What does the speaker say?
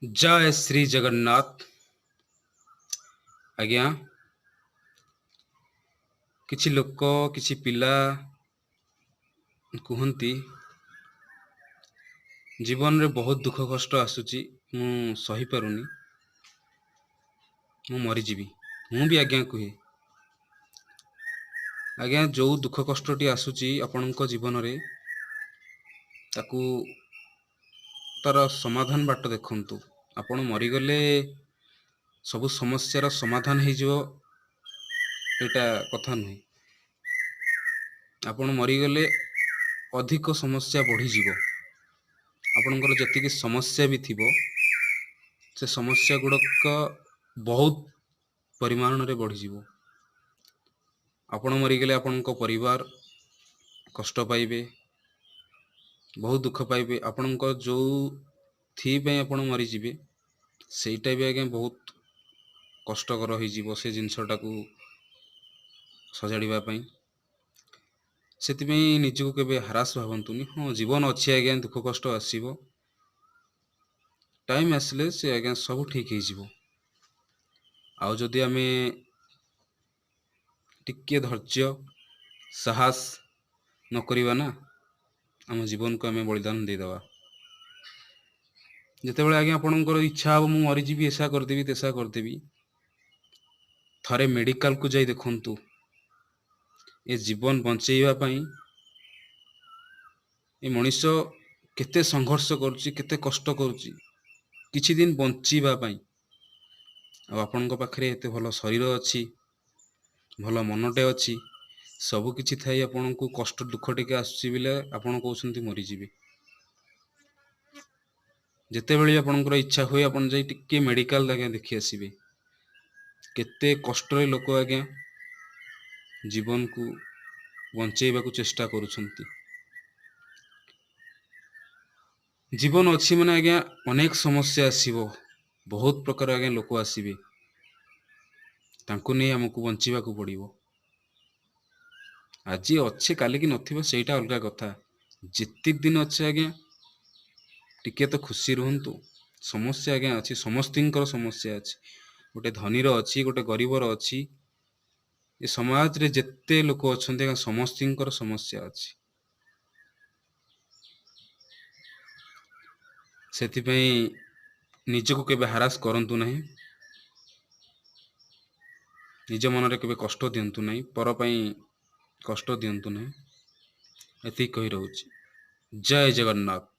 जय श्री जगन्नाथ। आज्ञा किछि लोक किछि पिला कहती जीवन रे बहुत दुख कष्ट आसुची मु सही पारुनी मु मरीजीवी। मु भी आज्ञा कहे आज्ञा जो दुख कष्टटी आसुची आपणको जीवन रे ताकू तार समाधान बाट देखंतु। आपण मरीगले सबु समस्यार समाधान हो जिवो एटा कथा नुहे। आपण मरीगले अधिक समस्या बढ़ी जीवो। आपणकर जतिकि समस्या भी थिबो से समस्या गुड़क बहुत परिमाण रे बढ़ी जीवो। आपण मरीगले आपणको परिवार कष्ट पाइबे, बहुत दुख पाइबे। आपणको जो थी पे आपण मरी जीवे सेटा भी आगे बहुत कष्टकर हो जीवो से जिनसटा को सजाड़िबा पई। सेतिपई निजको केबे हरास भावंतुनी। हाँ जीवन अच्छी आज्ञा दुख कष्ट आसीबो, टाइम आसले से आज्ञा सब ठीक हो जीवो। आउ जदि आमे टिके धैर्य साहस न करिबा ना आम जीवन को आमे बलिदान दे दवा। जेतेबेले आज्ञा आपणकर इच्छा हो मु मरीजीवी ऐसा करदेवी तेसा करदेवी, थरे मेडिकल को जाई देखंतु। ए जीवन बंचेइबा पई ए मनीष केते संघर्ष करुची, केते कष्ट करुची किछि दिन बंचीबा पई। आ आपणको पाखरे एते भलो शरीर अछि, भलो मनटे अछि, सब किछि थाई आपणको कष्ट दुख टिके आसुची बिले आपण कहउछंती मरीजीवी। जेतेबेले आपणकर इच्छा हुए आपण जाई टिके मेडिकल आज्ञा देखि आसीबे। केते कष्ट रे लोक आज्ञा जीवन को बंचेइबा को चेष्टा करुछंती। जीवन अच्छी माने आज्ञा अनेक समस्या आसीबो, बहुत प्रकार आज्ञा लोक आसीबे, तांको नै हमकु बंचीबा को पड़िबो। आज अच्छे काली की नथिबो सेटा अलगा कथा। जेतिक दिन अच्छे आज्ञा टिके तो खुशी रहंतु। समस्या आज्ञा अछि, समस्तिंकर समस्या अछि। गोटे धनीर अछि, गोटे गरीबर अछि। ए समाज रे जेते लोक अछंती समस्तिंकर समस्या अछि। सेतिपई निजको केबे हरास करंतु नहीं, निज मन रे केबे कष्ट दियंतु नहीं, पर पई कष्ट दियंतु नहीं। एति कहि रहउची। जय जगन्नाथ।